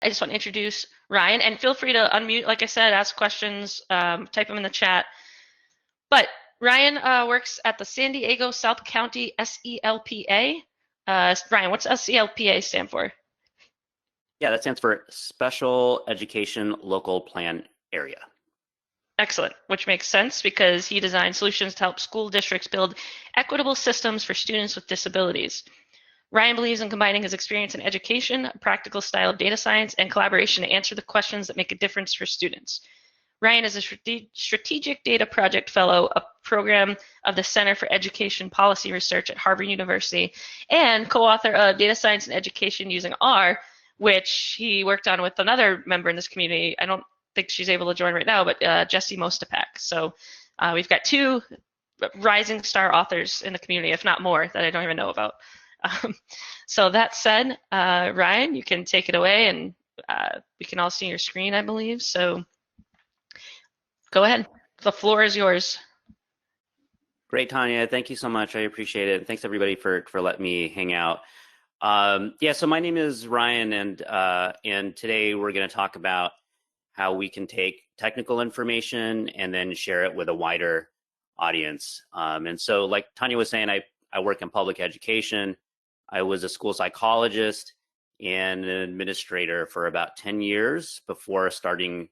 I just want to introduce Ryan, and feel free to unmute, like I said, ask questions, type them in the chat. But Ryan works at the San Diego South County SELPA. Ryan, what's SELPA stand for? Yeah, that stands for Special Education Local Plan Area. Excellent, which makes sense because he designed solutions to help school districts build equitable systems for students with disabilities. Ryan believes in combining his experience in education, a practical style of data science, and collaboration to answer the questions that make a difference for students. Ryan is a Strategic Data Project Fellow, a program of the Center for Education Policy Research at Harvard University, and co-author of Data Science and Education Using R, which he worked on with another member in this community. I don't think she's able to join right now, but Jessie Mostapak. So we've got two rising star authors in the community, if not more, that I don't even know about. So that said, Ryan, you can take it away, and we can all see your screen, I believe. So go ahead. The floor is yours. Great, Tanya. Thank you so much. I appreciate it. Thanks everybody for letting me hang out. Yeah, so my name is Ryan, and today we're going to talk about how we can take technical information and then share it with a wider audience. And so, like Tanya was saying, I work in public education. I was a school psychologist and an administrator for about 10 years before starting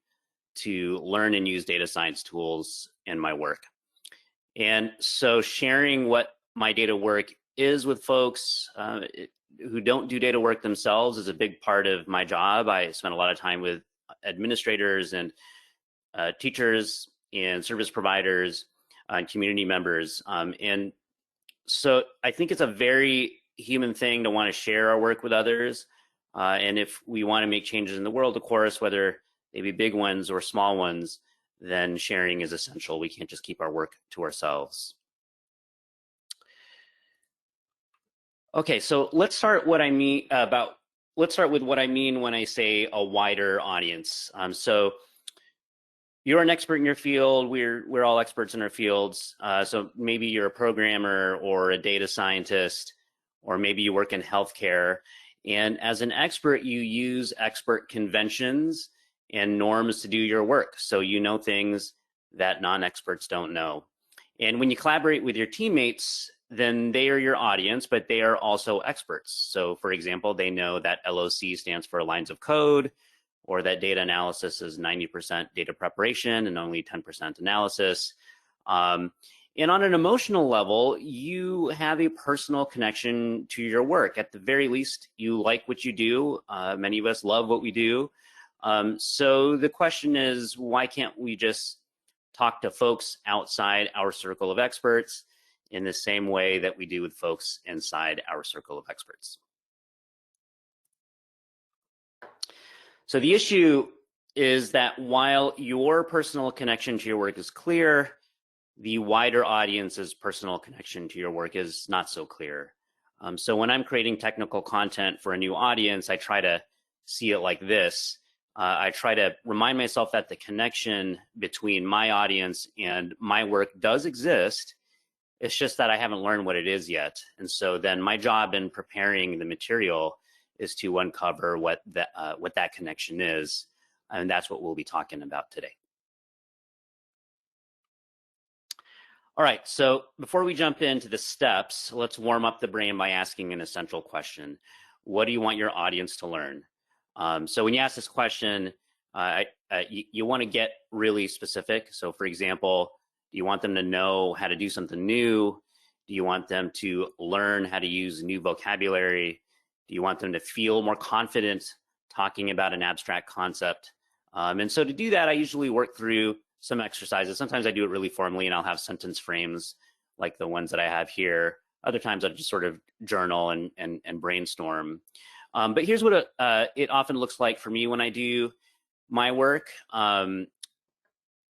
to learn and use data science tools in my work. And so sharing what my data work is with folks who don't do data work themselves is a big part of my job. I spend a lot of time with administrators and teachers and service providers and community members. And so I think it's a very human thing to want to share our work with others. And if we want to make changes in the world, of course, whether they be big ones or small ones, then sharing is essential. We can't just keep our work to ourselves. Okay, so let's start what I mean let's start with what I mean when I say a wider audience. So you're an expert in your field. We're all experts in our fields. So maybe you're a programmer or a data scientist, or maybe you work in healthcare. And as an expert, you use expert conventions and norms to do your work. So you know things that non-experts don't know. And when you collaborate with your teammates, then they are your audience, but they are also experts. So for example, they know that LOC stands for lines of code, or that data analysis is 90% data preparation and only 10% analysis. And on an emotional level, you have a personal connection to your work. At the very least, you like what you do. Many of us love what we do. So the question is, why can't we just talk to folks outside our circle of experts in the same way that we do with folks inside our circle of experts? So the issue is that while your personal connection to your work is clear, the wider audience's personal connection to your work is not so clear. So when I'm creating technical content for a new audience, I try to see it like this. I try to remind myself that the connection between my audience and my work does exist. It's just that I haven't learned what it is yet. And so then my job in preparing the material is to uncover what that connection is. And that's what we'll be talking about today. All right, so before we jump into the steps, let's warm up the brain by asking an essential question. What do you want your audience to learn? So when you ask this question, you want to get really specific. So for example, do you want them to know how to do something new? Do you want them to learn how to use new vocabulary? Do you want them to feel more confident talking about an abstract concept? And so to do that, I usually work through some exercises. Sometimes I do it really formally and I'll have sentence frames like the ones that I have here. Other times I'll just sort of journal and brainstorm. But here's what it often looks like for me when I do my work.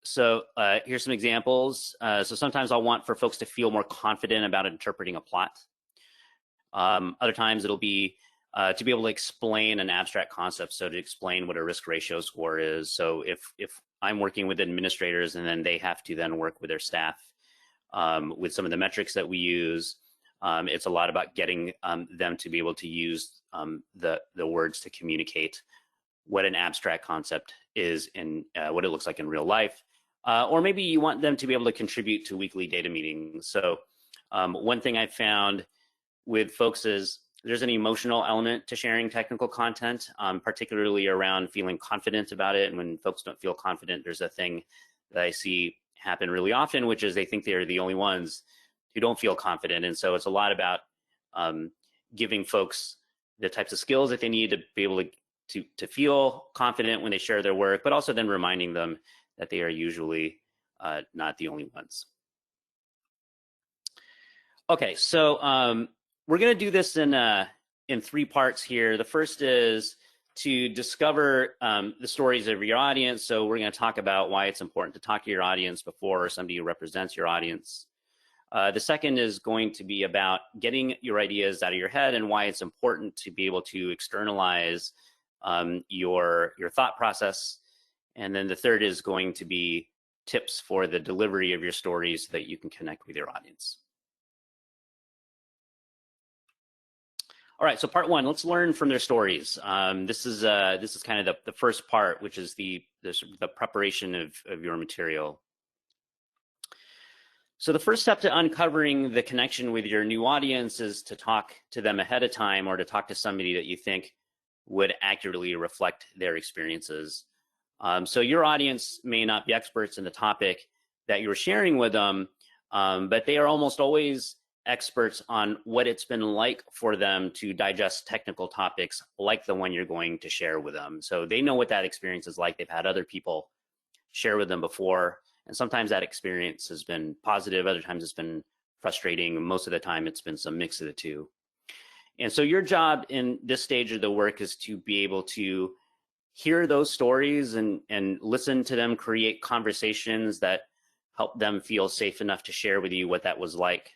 So here's some examples. So sometimes I'll want for folks to feel more confident about interpreting a plot. Other times it'll be to be able to explain an abstract concept, so to explain what a risk ratio score is. So if I'm working with administrators and then they have to then work with their staff with some of the metrics that we use, it's a lot about getting them to be able to use the words to communicate what an abstract concept is in what it looks like in real life. Or maybe you want them to be able to contribute to weekly data meetings. So one thing I found with folks is there's an emotional element to sharing technical content, particularly around feeling confident about it. And when folks don't feel confident, there's a thing that I see happen really often, which is they think they're the only ones who don't feel confident. And so it's a lot about giving folks the types of skills that they need to be able to feel confident when they share their work, but also then reminding them that they are usually not the only ones. Okay, so we're going to do this in 3 parts here. The first is to discover the stories of your audience. So we're going to talk about why it's important to talk to your audience before somebody who represents your audience. The second is going to be about getting your ideas out of your head and why it's important to be able to externalize your thought process. And then the third is going to be tips for the delivery of your stories so that you can connect with your audience. All right, so part 1, let's learn from their stories. This is kind of the first part, which is the preparation of your material. So the first step to uncovering the connection with your new audience is to talk to them ahead of time, or to talk to somebody that you think would accurately reflect their experiences. So your audience may not be experts in the topic that you're sharing with them, but they are almost always experts on what it's been like for them to digest technical topics like the one you're going to share with them. So they know what that experience is like. They've had other people share with them before, and sometimes that experience has been positive, other times it's been frustrating, most of the time it's been some mix of the two. And so your job in this stage of the work is to be able to hear those stories and listen to them, create conversations that help them feel safe enough to share with you what that was like.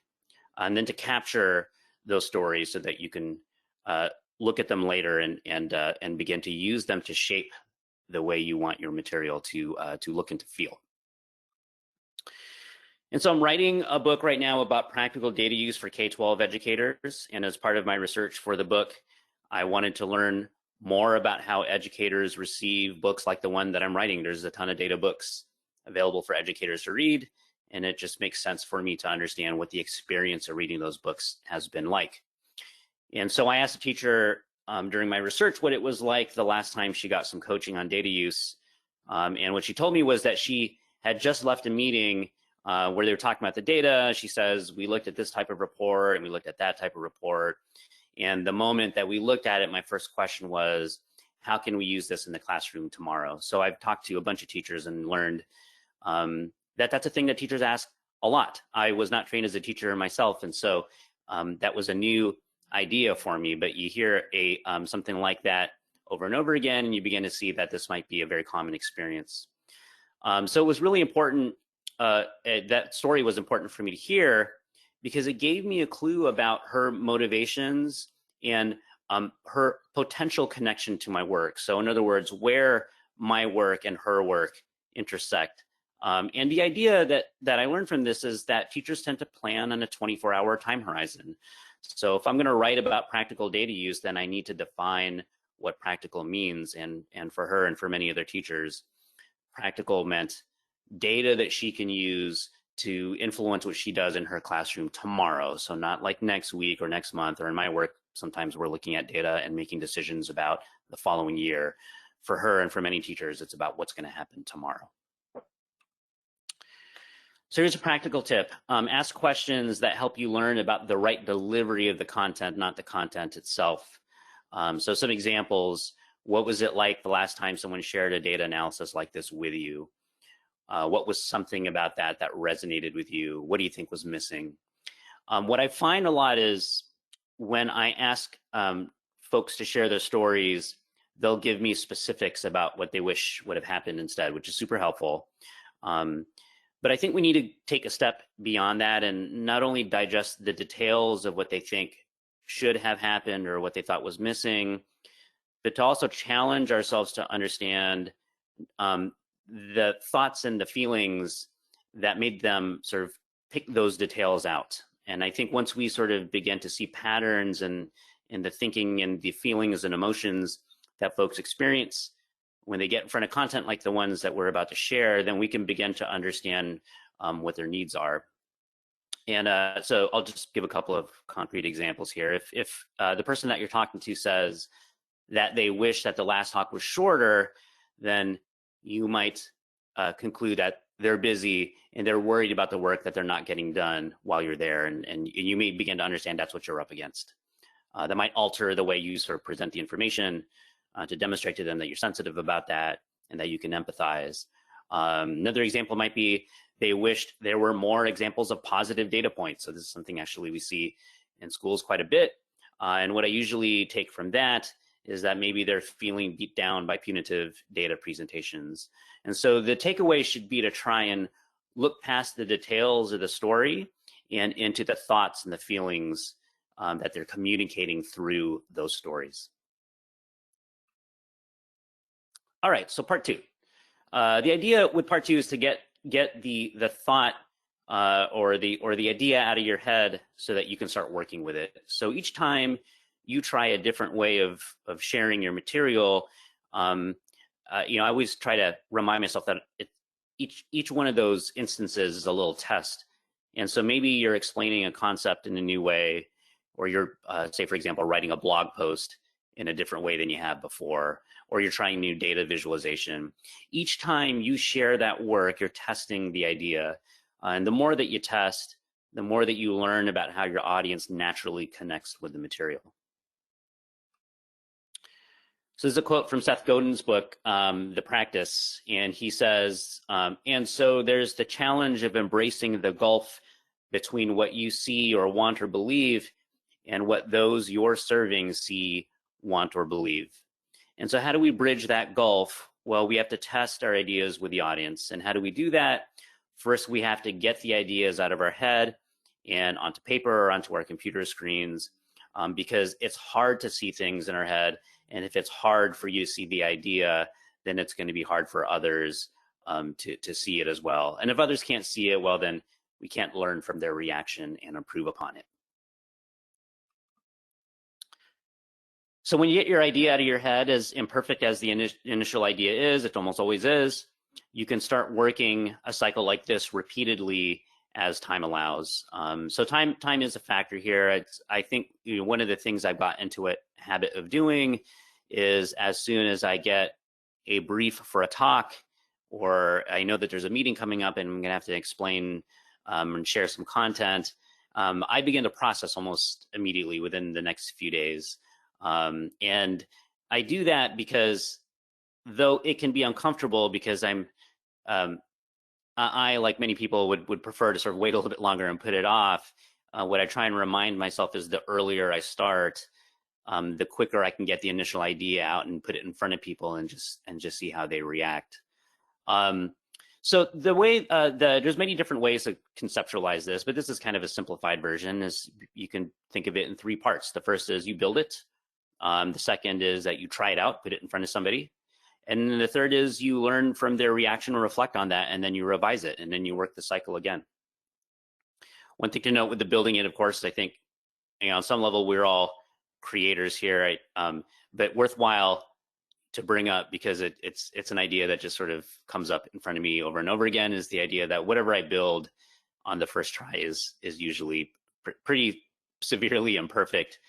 And then to capture those stories so that you can look at them later and begin to use them to shape the way you want your material to look and to feel. And so I'm writing a book right now about practical data use for K-12 educators. And as part of my research for the book, I wanted to learn more about how educators receive books like the one that I'm writing. There's a ton of data books available for educators to read, and it just makes sense for me to understand what the experience of reading those books has been like. And so I asked a teacher during my research what it was like the last time she got some coaching on data use. And what she told me was that she had just left a meeting where they were talking about the data. She says, we looked at this type of report and we looked at that type of report. And the moment that we looked at it, my first question was, how can we use this in the classroom tomorrow? So I've talked to a bunch of teachers and learned that that's a thing that teachers ask a lot. I was not trained as a teacher myself, and so that was a new idea for me. But you hear something like that over and over again, and you begin to see that this might be a very common experience. So it was really important, that story was important for me to hear, because it gave me a clue about her motivations and her potential connection to my work. So in other words, where my work and her work intersect. And the idea that I learned from this is that teachers tend to plan on a 24-hour time horizon. So if I'm going to write about practical data use, then I need to define what practical means. And for her and for many other teachers, practical meant data that she can use to influence what she does in her classroom tomorrow. So not like next week or next month, or in my work, sometimes we're looking at data and making decisions about the following year. For her and for many teachers, it's about what's going to happen tomorrow. So here's a practical tip. Ask questions that help you learn about the right delivery of the content, not the content itself. So some examples: what was it like the last time someone shared a data analysis like this with you? What was something about that resonated with you? What do you think was missing? What I find a lot is when I ask folks to share their stories, they'll give me specifics about what they wish would have happened instead, which is super helpful. But I think we need to take a step beyond that and not only digest the details of what they think should have happened or what they thought was missing, but to also challenge ourselves to understand the thoughts and the feelings that made them sort of pick those details out. And I think once we sort of begin to see patterns in the thinking and the feelings and emotions that folks experience, when they get in front of content like the ones that we're about to share, then we can begin to understand what their needs are. And so I'll just give a couple of concrete examples here. If the person that you're talking to says that they wish that the last talk was shorter, then you might conclude that they're busy and they're worried about the work that they're not getting done while you're there. And you may begin to understand that's what you're up against. That might alter the way you sort of present the information to demonstrate to them that you're sensitive about that and that you can empathize. Another example might be they wished there were more examples of positive data points. So this is something actually we see in schools quite a bit. And what I usually take from that is that maybe they're feeling beat down by punitive data presentations. And so the takeaway should be to try and look past the details of the story and into the thoughts and the feelings that they're communicating through those stories. All right, so part two. The idea with part two is to get the thought or the idea out of your head so that you can start working with it. So each time you try a different way of sharing your material, I always try to remind myself that each one of those instances is a little test. And so maybe you're explaining a concept in a new way, or you're, say, for example, writing a blog post in a different way than you have before, or you're trying new data visualization. Each time you share that work, you're testing the idea. And the more that you test, the more that you learn about how your audience naturally connects with the material. So this is a quote from Seth Godin's book, The Practice, and he says, and so there's the challenge of embracing the gulf between what you see or want or believe and what those you're serving see, want, or believe. And so how do we bridge that gulf? Well, we have to test our ideas with the audience. And how do we do that? First, we have to get the ideas out of our head and onto paper or onto our computer screens, because it's hard to see things in our head. And if it's hard for you to see the idea, then it's going to be hard for others to see it as well. And if others can't see it, well, then we can't learn from their reaction and improve upon it. So when you get your idea out of your head, as imperfect as the initial idea is, it almost always is, you can start working a cycle like this repeatedly as time allows. So time is a factor here. I think one of the things I've got into a habit of doing is as soon as I get a brief for a talk, or I know that there's a meeting coming up and I'm gonna have to explain and share some content, I begin to process almost immediately within the next few days. And I do that because though it can be uncomfortable, because I, like many people, would prefer to sort of wait a little bit longer and put it off. What I try and remind myself is the earlier I start, the quicker I can get the initial idea out and put it in front of people and just see how they react. So the way there's many different ways to conceptualize this, but this is kind of a simplified version. Is you can think of it in three parts. The first is you build it. The second is that you try it out, put it in front of somebody. And then the third is you learn from their reaction or reflect on that, and then you revise it, and then you work the cycle again. One thing to note with the building it, of course, I think, on some level we're all creators here, right? But worthwhile to bring up, because it's an idea that just sort of comes up in front of me over and over again, is the idea that whatever I build on the first try is usually pretty severely imperfect.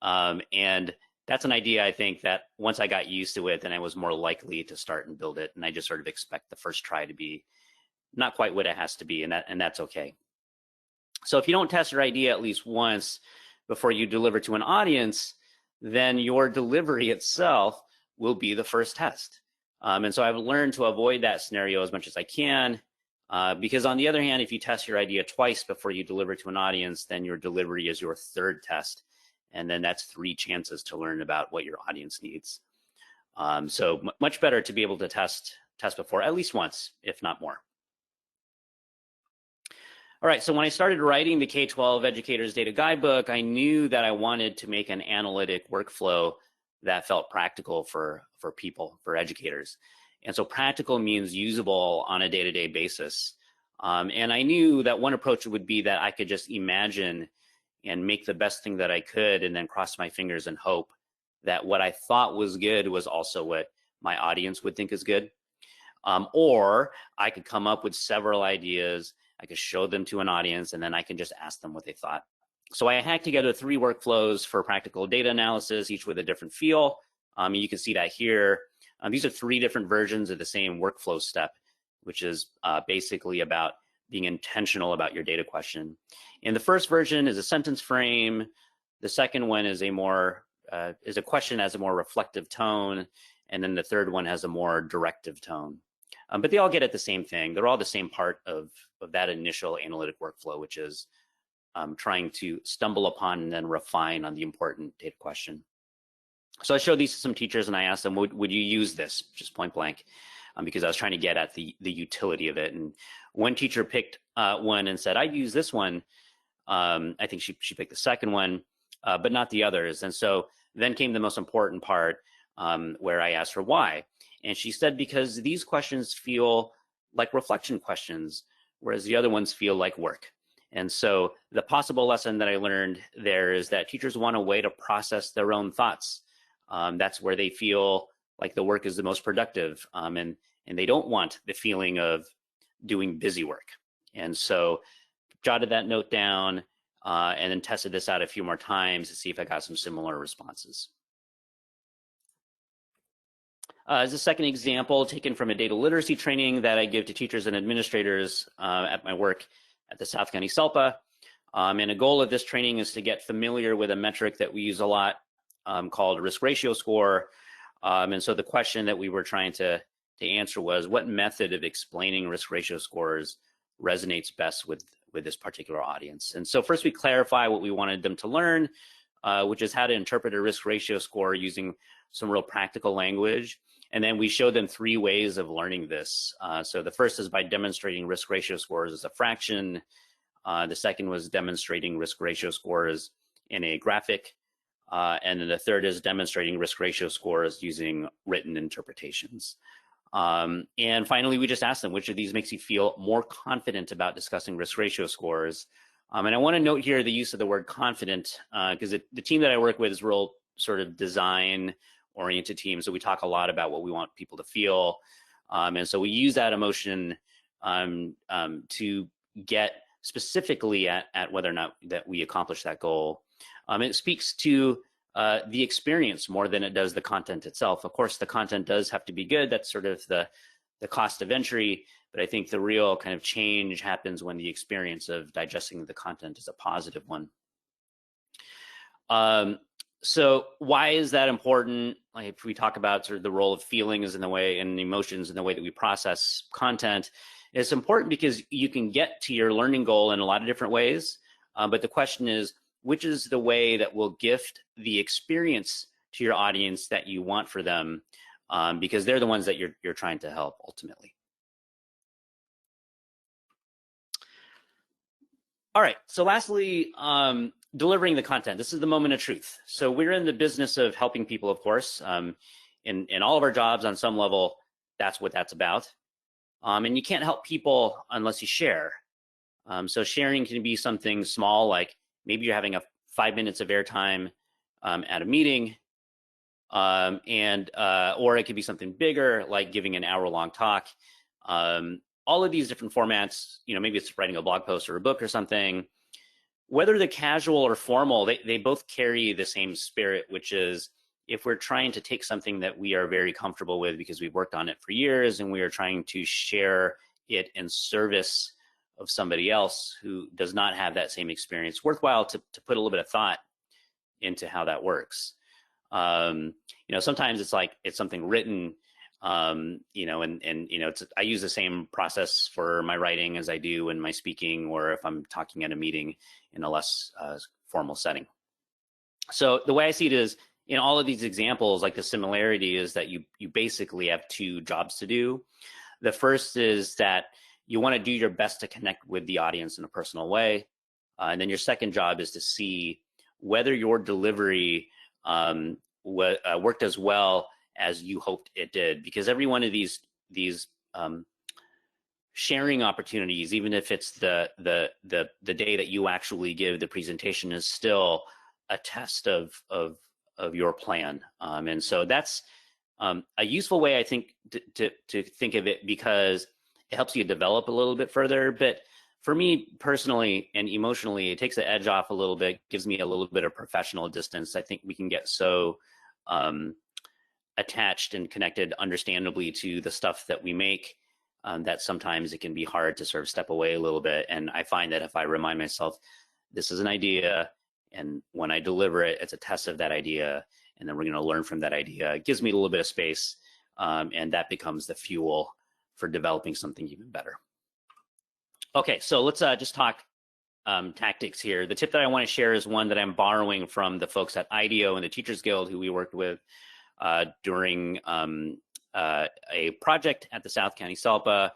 And that's an idea, I think, that once I got used to it, then I was more likely to start and build it. And I just sort of expect the first try to be not quite what it has to be, and that's okay. So if you don't test your idea at least once before you deliver to an audience, then your delivery itself will be the first test. And so I've learned to avoid that scenario as much as I can, because on the other hand, if you test your idea twice before you deliver to an audience, then your delivery is your third test. And then that's 3 chances to learn about what your audience needs. So much better to be able to test before at least once, if not more. All right, so when I started writing the K-12 Educators Data Guidebook, I knew that I wanted to make an analytic workflow that felt practical for people, for educators. And so practical means usable on a day-to-day basis. And I knew that one approach would be that I could just imagine and make the best thing that I could, and then cross my fingers and hope that what I thought was good was also what my audience would think is good. Or I could come up with several ideas, I could show them to an audience, and then I can just ask them what they thought. So I hacked together 3 workflows for practical data analysis, each with a different feel. You can see that here. These are 3 different versions of the same workflow step, which is basically about being intentional about your data question. And the first version is a sentence frame. The second one is a question has a more reflective tone, and then the third one has a more directive tone. But they all get at the same thing. They're all the same part of that initial analytic workflow, which is trying to stumble upon and then refine on the important data question. So I showed these to some teachers and I asked them, would you use this, just point blank, because I was trying to get at the utility of it. And one teacher picked one and said, I'd use this one. I think she picked the second one, but not the others. And so then came the most important part, where I asked her why. And she said, because these questions feel like reflection questions, whereas the other ones feel like work. And so the possible lesson that I learned there is that teachers want a way to process their own thoughts. That's where they feel like the work is the most productive, and they don't want the feeling of doing busy work. And so jotted that note down and then tested this out a few more times to see if I got some similar responses. As a second example, taken from a data literacy training that I give to teachers and administrators at my work at the South County SELPA. And a goal of this training is to get familiar with a metric that we use a lot called risk ratio score. And so the question that we were trying to answer was, what method of explaining risk ratio scores resonates best with this particular audience? And so first we clarify what we wanted them to learn, which is how to interpret a risk ratio score using some real practical language. And then we show them 3 ways of learning this. So the first is by demonstrating risk ratio scores as a fraction. The second was demonstrating risk ratio scores in a graphic. And then the third is demonstrating risk ratio scores using written interpretations. And finally, we just asked them, which of these makes you feel more confident about discussing risk ratio scores? And I want to note here the use of the word confident, because the team that I work with is real sort of design-oriented team. So we talk a lot about what we want people to feel. And so we use that emotion to get specifically at whether or not that we accomplish that goal. It speaks to the experience more than it does the content itself. Of course, the content does have to be good. That's sort of the cost of entry. But I think the real kind of change happens when the experience of digesting the content is a positive one. So why is that important? Like if we talk about sort of the role of feelings in the way and emotions in the way that we process content, it's important because you can get to your learning goal in a lot of different ways. But the question is, which is the way that will gift the experience to your audience that you want for them, because they're the ones that you're trying to help ultimately. All right, so lastly, delivering the content. This is the moment of truth. So we're in the business of helping people, of course. In all of our jobs on some level, that's what that's about. And you can't help people unless you share. So sharing can be something small, like maybe you're having 5 minutes of airtime at a meeting, or it could be something bigger, like giving an hour-long talk. All of these different formats, maybe it's writing a blog post or a book or something. Whether they're casual or formal, they both carry the same spirit, which is if we're trying to take something that we are very comfortable with because we've worked on it for years and we are trying to share it in service of somebody else who does not have that same experience, worthwhile to put a little bit of thought into how that works. Sometimes it's something written, I use the same process for my writing as I do in my speaking, or if I'm talking at a meeting in a less formal setting. So the way I see it is, in all of these examples, like the similarity is that you basically have 2 jobs to do. The first is that you want to do your best to connect with the audience in a personal way. And then your second job is to see whether your delivery worked as well as you hoped it did. Because every one of these sharing opportunities, even if it's the day that you actually give the presentation, is still a test of your plan. And so that's A useful way, I think, to think of it, because it helps you develop a little bit further. But for me personally and emotionally, it takes the edge off a little bit, gives me a little bit of professional distance. I think we can get so attached and connected, understandably, to the stuff that we make, that sometimes it can be hard to sort of step away a little bit. And I find that if I remind myself, this is an idea, and when I deliver it, it's a test of that idea, and then we're going to learn from that idea, it gives me a little bit of space, and that becomes the fuel for developing something even better. Okay, so let's just talk tactics here. The tip that I want to share is one that I'm borrowing from the folks at IDEO and the Teachers Guild, who we worked with during a project at the South County SELPA.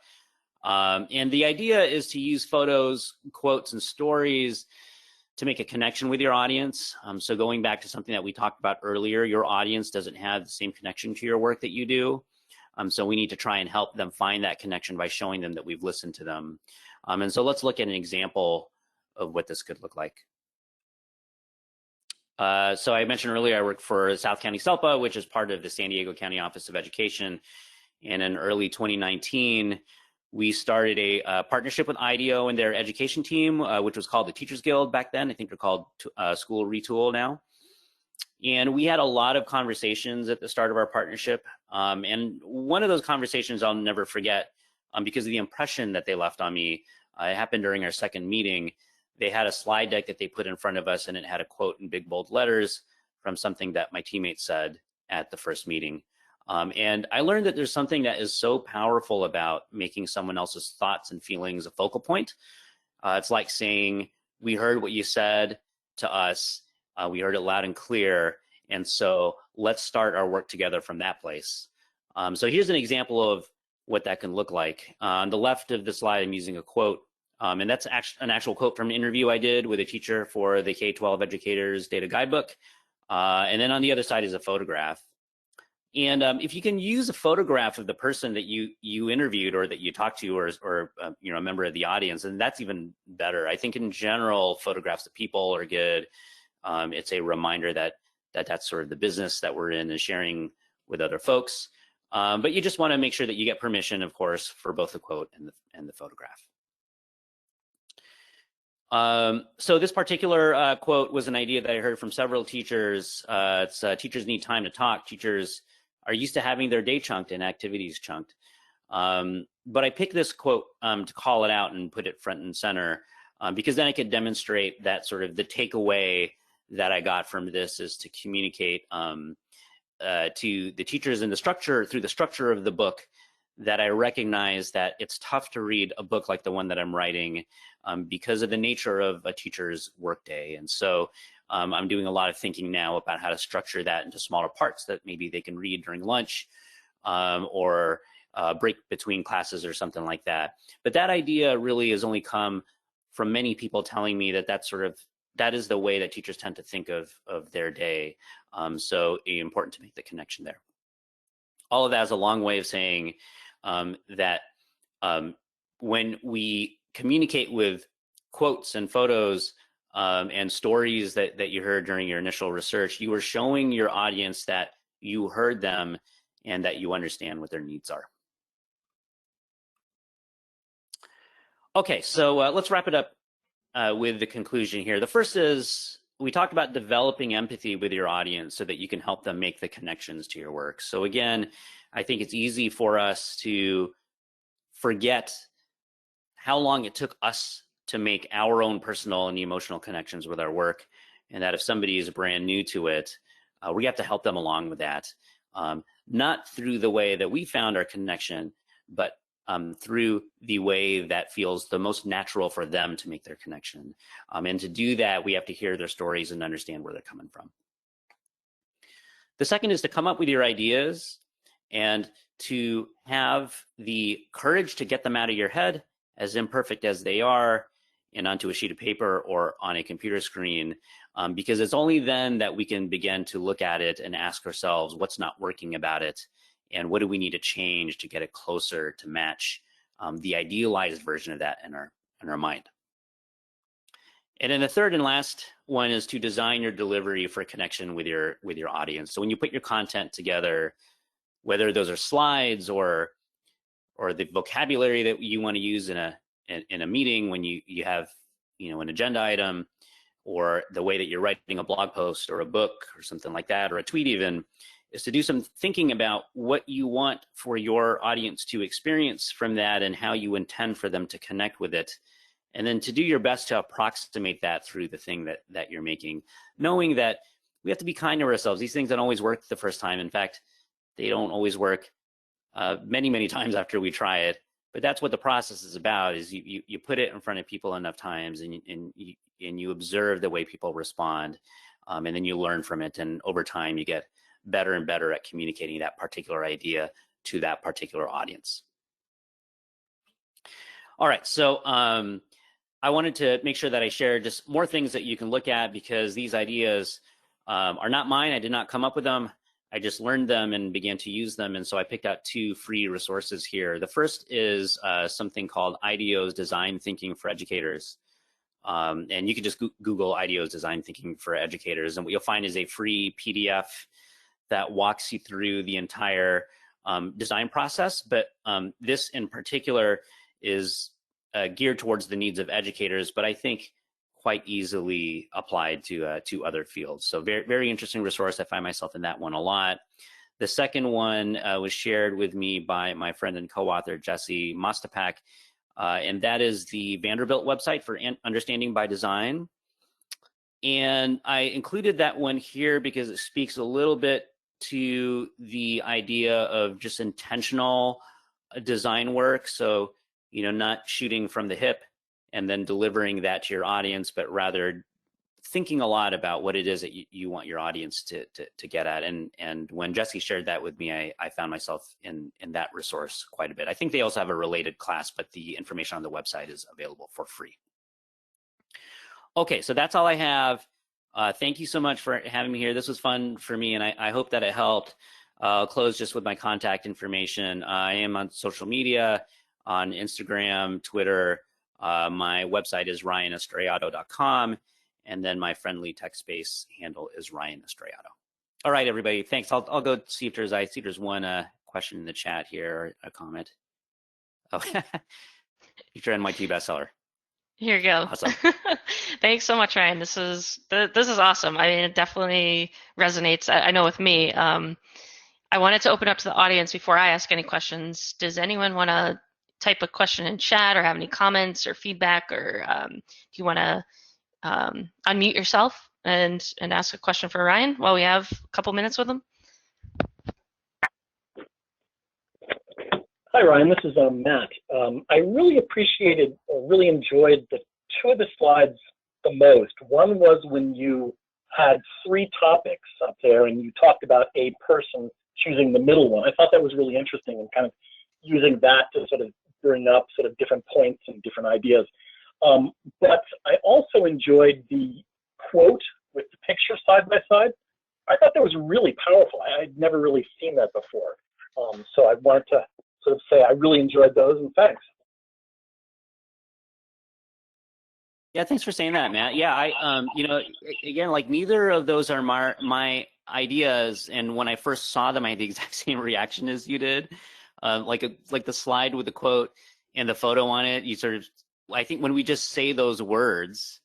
And the idea is to use photos, quotes, and stories to make a connection with your audience. So going back to something that we talked about earlier, your audience doesn't have the same connection to your work that you do. So we need to try and help them find that connection by showing them that we've listened to them. And so let's look at an example of what this could look like. So I mentioned earlier, I work for South County SELPA, which is part of the San Diego County Office of Education. And in early 2019, we started a partnership with IDEO and their education team, which was called the Teachers Guild back then. I think they're called School Retool now. And we had a lot of conversations at the start of our partnership. And one of those conversations I'll never forget, because of the impression that they left on me. It happened during our second meeting. They had a slide deck that they put in front of us, and it had a quote in big bold letters from something that my teammate said at the first meeting. And I learned that there's something that is so powerful about making someone else's thoughts and feelings a focal point. It's like saying, we heard what you said to us, we heard it loud and clear, and so let's start our work together from that place. So here's an example of what that can look like. On the left of the slide, I'm using a quote, and that's an actual quote from an interview I did with a teacher for the K-12 Educators Data Guidebook. And then on the other side is a photograph. And if you can use a photograph of the person that you interviewed or that you talked to, or you know, a member of the audience, and that's even better. I think in general, photographs of people are good. It's a reminder that that's sort of the business that we're in, is sharing with other folks. But you just want to make sure that you get permission, of course, for both the quote and the photograph. So this particular quote was an idea that I heard from several teachers. It's teachers need time to talk. Teachers are used to having their day chunked and activities chunked. But I picked this quote to call it out and put it front and center, because then I could demonstrate that sort of the takeaway that I got from this is to communicate to the teachers in the structure, through the structure of the book, that I recognize that it's tough to read a book like the one that I'm writing because of the nature of a teacher's workday. And so I'm doing a lot of thinking now about how to structure that into smaller parts that maybe they can read during lunch or break between classes or something like that. But that idea really has only come from many people telling me that that is the way that teachers tend to think of their day. So important to make the connection there. All of that is a long way of saying that when we communicate with quotes and photos and stories that you heard during your initial research, you are showing your audience that you heard them and that you understand what their needs are. Okay, so let's wrap it up with the conclusion here. The first is, we talked about developing empathy with your audience so that you can help them make the connections to your work. So again, I think it's easy for us to forget how long it took us to make our own personal and emotional connections with our work, and that if somebody is brand new to it, we have to help them along with that, not through the way that we found our connection, but through the way that feels the most natural for them to make their connection. And to do that, we have to hear their stories and understand where they're coming from. The second is to come up with your ideas and to have the courage to get them out of your head, as imperfect as they are, and onto a sheet of paper or on a computer screen, because it's only then that we can begin to look at it and ask ourselves what's not working about it, and what do we need to change to get it closer to match the idealized version of that in our mind. And then the third and last one is to design your delivery for a connection with your audience. So when you put your content together, whether those are slides or the vocabulary that you want to use in a meeting when you have an agenda item, or the way that you're writing a blog post or a book or something like that, or a tweet even, is to do some thinking about what you want for your audience to experience from that and how you intend for them to connect with it. And then to do your best to approximate that through the thing that you're making, knowing that we have to be kind to ourselves. These things don't always work the first time. In fact, they don't always work many, many times after we try it. But that's what the process is about, is you put it in front of people enough times, and you observe the way people respond, and then you learn from it. And over time, you get better and better at communicating that particular idea to that particular audience. All right, so I wanted to make sure that I shared just more things that you can look at, because these ideas are not mine. I did not come up with them. I just learned them and began to use them. And so I picked out 2 free resources here. The first is something called IDEO's Design Thinking for Educators. And you can just Google IDEO's Design Thinking for Educators. And what you'll find is a free PDF that walks you through the entire design process. But this in particular is geared towards the needs of educators, but I think quite easily applied to other fields. So very, very interesting resource. I find myself in that one a lot. The second one was shared with me by my friend and co-author, Jesse Mostapak, and that is the Vanderbilt website for Understanding by Design. And I included that one here because it speaks a little bit to the idea of just intentional design work. So, not shooting from the hip and then delivering that to your audience, but rather thinking a lot about what it is that you want your audience to get at. And when Jesse shared that with me, I found myself in that resource quite a bit. I think they also have a related class, but the information on the website is available for free. Okay, so that's all I have. Thank you so much for having me here. This was fun for me, and I hope that it helped. I'll close just with my contact information. I am on social media, on Instagram, Twitter. My website is ryanestrellado.com, and then my friendly text space handle is Ryan Estrellado. All right, everybody, thanks. I'll go see if there's one question in the chat here, a comment. Oh, future NYT bestseller. Here you go. Awesome. Thanks so much, Ryan. This is awesome. I mean, it definitely resonates. I know with me. I wanted to open up to the audience before I ask any questions. Does anyone want to type a question in chat or have any comments or feedback, or do you want to unmute yourself and ask a question for Ryan while we have a couple minutes with him? Hi, Ryan. This is Matt. I really appreciated or really enjoyed the 2 of the slides the most. One was when you had 3 topics up there and you talked about a person choosing the middle one. I thought that was really interesting, and kind of using that to sort of bring up sort of different points and different ideas. But I also enjoyed the quote with the picture side by side. I thought that was really powerful. I'd never really seen that before. So I wanted to sort of say I really enjoyed those, and thanks. Yeah, thanks for saying that, Matt. Yeah, again, like neither of those are my ideas, and when I first saw them, I had the exact same reaction as you did. Like the slide with the quote and the photo on it. I think when we just say those words,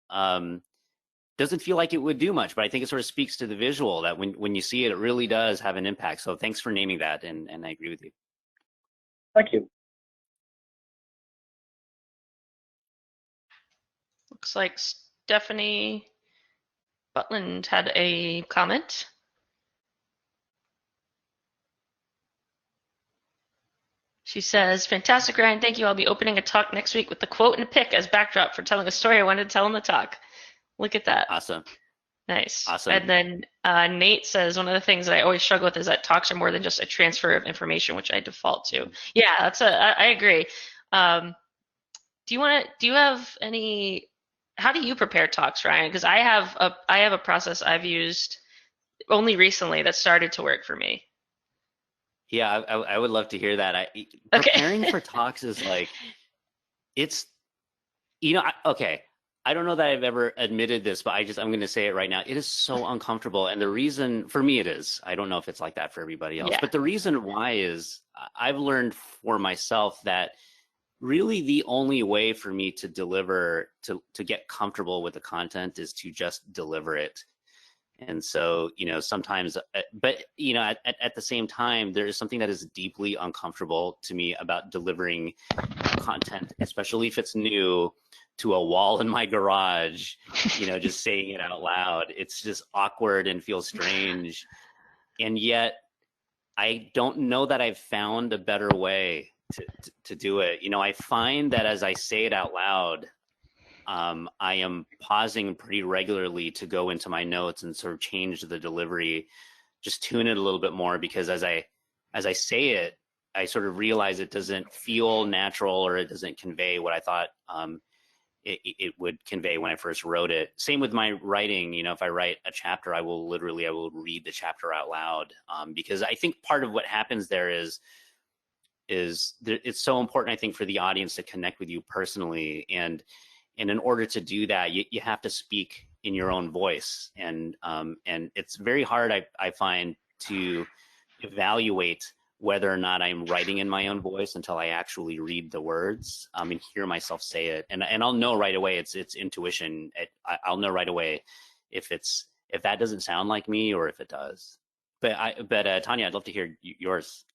doesn't feel like it would do much, but I think it sort of speaks to the visual that when you see it, it really does have an impact. So thanks for naming that, and I agree with you. Thank you. Looks like Stephanie Butland had a comment. She says, fantastic, Ryan. Thank you. I'll be opening a talk next week with the quote and a pic as backdrop for telling a story I wanted to tell in the talk. Look at that. Awesome. Nice. Awesome. And then Nate says, one of the things that I always struggle with is that talks are more than just a transfer of information, which I default to. Yeah, I agree. Do you have any, how do you prepare talks, Ryan? Because I have a process I've used only recently that started to work for me. Yeah, I would love to hear that. Okay. Preparing for talks is like, it's, okay. I don't know that I've ever admitted this, but I'm going to say it right now. It is so uncomfortable. And the reason, for me, it is. I don't know if it's like that for everybody else, Yeah. but the reason why is I've learned for myself that really the only way for me to deliver, to get comfortable with the content is to just deliver it. And so, sometimes, but, at the same time, there is something that is deeply uncomfortable to me about delivering content, especially if it's new, to a wall in my garage, just saying it out loud. It's just awkward and feels strange. And yet, I don't know that I've found a better way to do it. I find that as I say it out loud, I am pausing pretty regularly to go into my notes and sort of change the delivery, just tune it a little bit more, because as I say it, I sort of realize it doesn't feel natural, or it doesn't convey what I thought it would convey when I first wrote it. Same with my writing. If I write a chapter, I will read the chapter out loud, because I think part of what happens there is it's so important, I think, for the audience to connect with you personally. And in order to do that, you have to speak in your own voice. And it's very hard, I find, to evaluate whether or not I'm writing in my own voice until I actually read the words and hear myself say it. And I'll know right away. It's intuition. I'll know right away if that doesn't sound like me or if it does. But Tanya, I'd love to hear yours.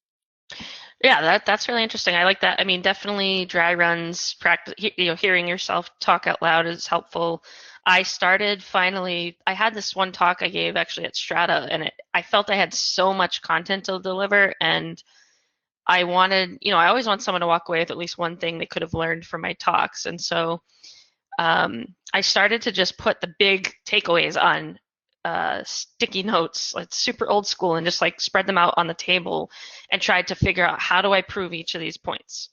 Yeah, that's really interesting. I like that. I mean, definitely dry runs, practice, hearing yourself talk out loud is helpful. I had this one talk I gave actually at Strata, and I felt I had so much content to deliver, and I wanted, I always want someone to walk away with at least one thing they could have learned from my talks. And so I started to just put the big takeaways on sticky notes, like super old school, and just like spread them out on the table and tried to figure out, how do I prove each of these points?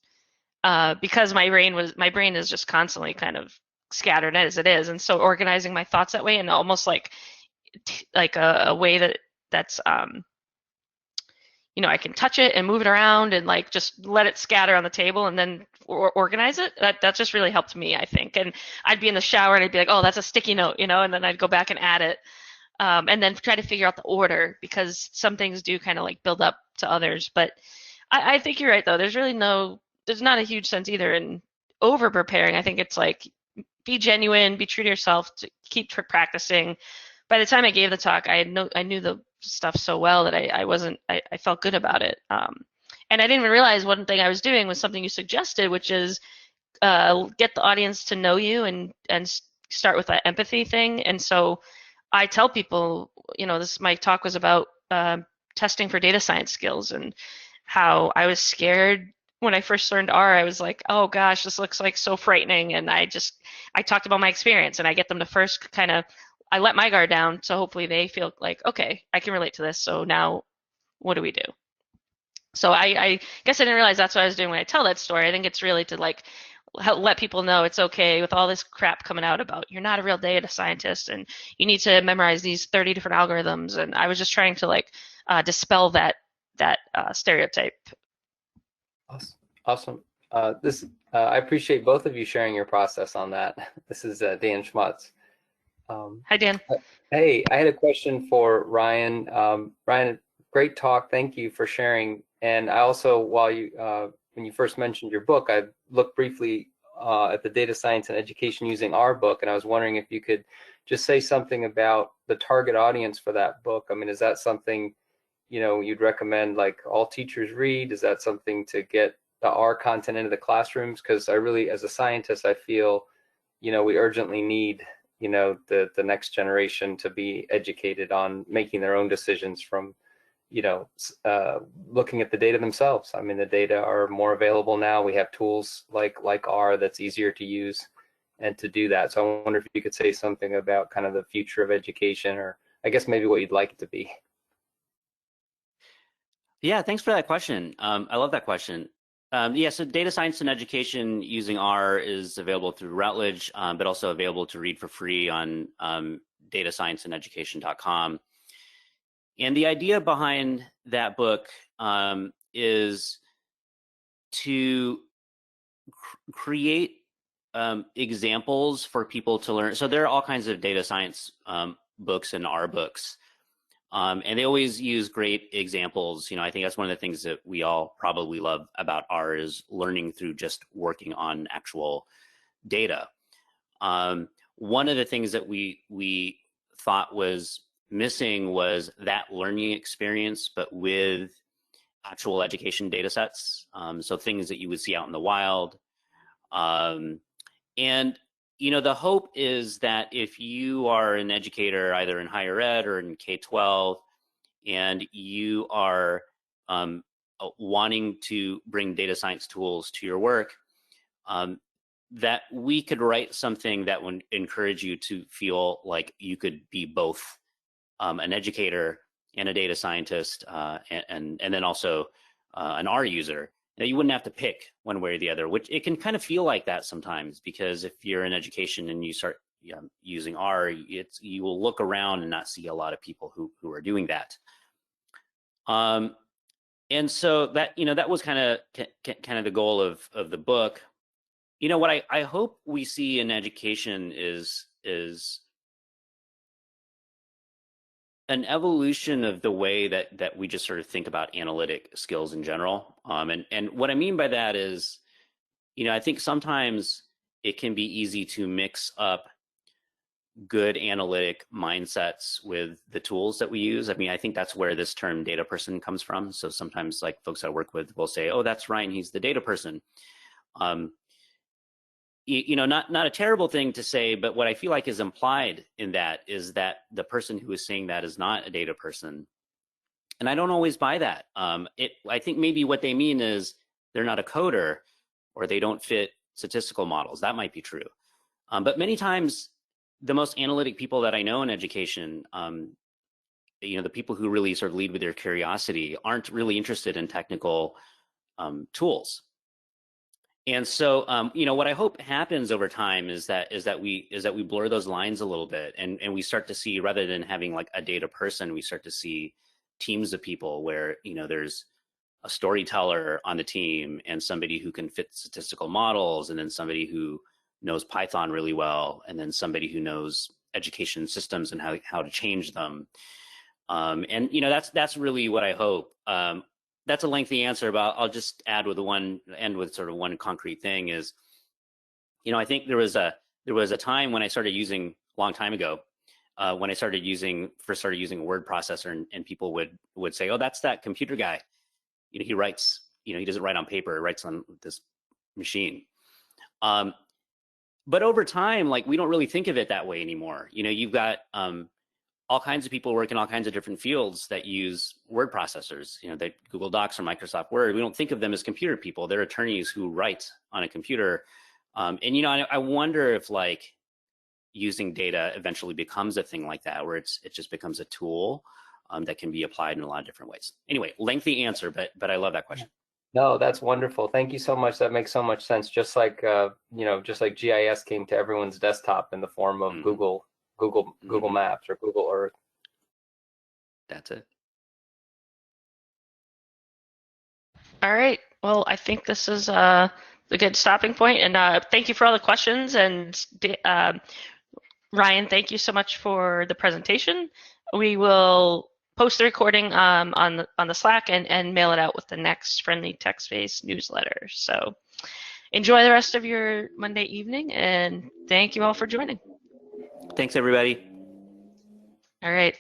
Because my brain is just constantly kind of scattered as it is, and so organizing my thoughts that way, and almost like a way that's I can touch it and move it around and like just let it scatter on the table and then organize it. That just really helped me, I think. And I'd be in the shower and I'd be like, oh, that's a sticky note, and then I'd go back and add it. And then try to figure out the order, because some things do kind of like build up to others. But I think you're right, though. There's not a huge sense either in over preparing. I think it's like, be genuine, be true to yourself, to keep practicing. By the time I gave the talk, I knew the stuff so well that I felt good about it. And I didn't even realize one thing I was doing was something you suggested, which is get the audience to know you and start with that empathy thing. And so I tell people, my talk was about testing for data science skills, and how I was scared when I first learned R. I was like, oh gosh, this looks like so frightening. And I talked about my experience, and I get them to first I let my guard down, so hopefully they feel like, okay, I can relate to this. So now what do we do? So I guess I didn't realize that's what I was doing when I tell that story. I think it's really to like let people know it's okay with all this crap coming out about you're not a real data scientist and you need to memorize these 30 different algorithms. And I was just trying to like dispel that stereotype. Awesome. I appreciate both of you sharing your process on that. This is Dan Schmutz. Hi, Dan. Hey, I had a question for Ryan. Ryan, great talk. Thank you for sharing. And I also, when you first mentioned your book, I looked briefly at the Data Science and Education Using R book, and I was wondering if you could just say something about the target audience for that book. I mean, is that something, you'd recommend like all teachers read? Is that something to get the R content into the classrooms? Because I really, as a scientist, I feel, we urgently need, the next generation to be educated on making their own decisions from, looking at the data themselves. I mean, the data are more available now. We have tools like R that's easier to use and to do that. So I wonder if you could say something about kind of the future of education, or I guess maybe what you'd like it to be. Yeah, thanks for that question. I love that question. So Data Science and Education Using R is available through Routledge, but also available to read for free on datascienceandeducation.com. And the idea behind that book is to create examples for people to learn. So there are all kinds of data science books and R books. And they always use great examples. I think that's one of the things that we all probably love about R is learning through just working on actual data. One of the things that we thought was missing was that learning experience, but with actual education data sets. So things that you would see out in the wild. And the hope is that if you are an educator, either in higher ed or in K-12, and you are wanting to bring data science tools to your work, that we could write something that would encourage you to feel like you could be both an educator and a data scientist, and then also an R user. Now, you wouldn't have to pick one way or the other, which it can kind of feel like that sometimes, because if you're in education and you start using R, you will look around and not see a lot of people who are doing that. And so that that was kind of the goal of the book. What I hope we see in education is an evolution of the way that we just sort of think about analytic skills in general. And what I mean by that is, I think sometimes it can be easy to mix up good analytic mindsets with the tools that we use. I mean, I think that's where this term data person comes from. So sometimes like folks I work with will say, oh, that's Ryan, he's the data person. Not a terrible thing to say, but what I feel like is implied in that is that the person who is saying that is not a data person. And I don't always buy that. I think maybe what they mean is they're not a coder or they don't fit statistical models. That might be true. But many times the most analytic people that I know in education, the people who really sort of lead with their curiosity aren't really interested in technical tools. And so, what I hope happens over time is that we blur those lines a little bit, and we start to see, rather than having like a data person, we start to see teams of people where there's a storyteller on the team and somebody who can fit statistical models, and then somebody who knows Python really well, and then somebody who knows education systems and how to change them. And that's really what I hope. That's a lengthy answer, but I'll just end with sort of one concrete thing is, I think there was a time when I started using, a long time ago, when I first started using a word processor, and people would say, oh, that's that computer guy. He writes, he doesn't write on paper, he writes on this machine. But over time, like, we don't really think of it that way anymore. You've got all kinds of people work in all kinds of different fields that use word processors, that Google Docs or Microsoft Word. We don't think of them as computer people. They're attorneys who write on a computer. And I wonder if like using data eventually becomes a thing like that, where it just becomes a tool that can be applied in a lot of different ways. Anyway, lengthy answer, but I love that question. No, that's wonderful. Thank you so much. That makes so much sense. Just like just like GIS came to everyone's desktop in the form of Google Maps or Google Earth. That's it. All right. Well, I think this is a good stopping point. And thank you for all the questions. And Ryan, thank you so much for the presentation. We will post the recording on the Slack and mail it out with the next friendly text-based newsletter. So enjoy the rest of your Monday evening, and thank you all for joining. Thanks, everybody. All right.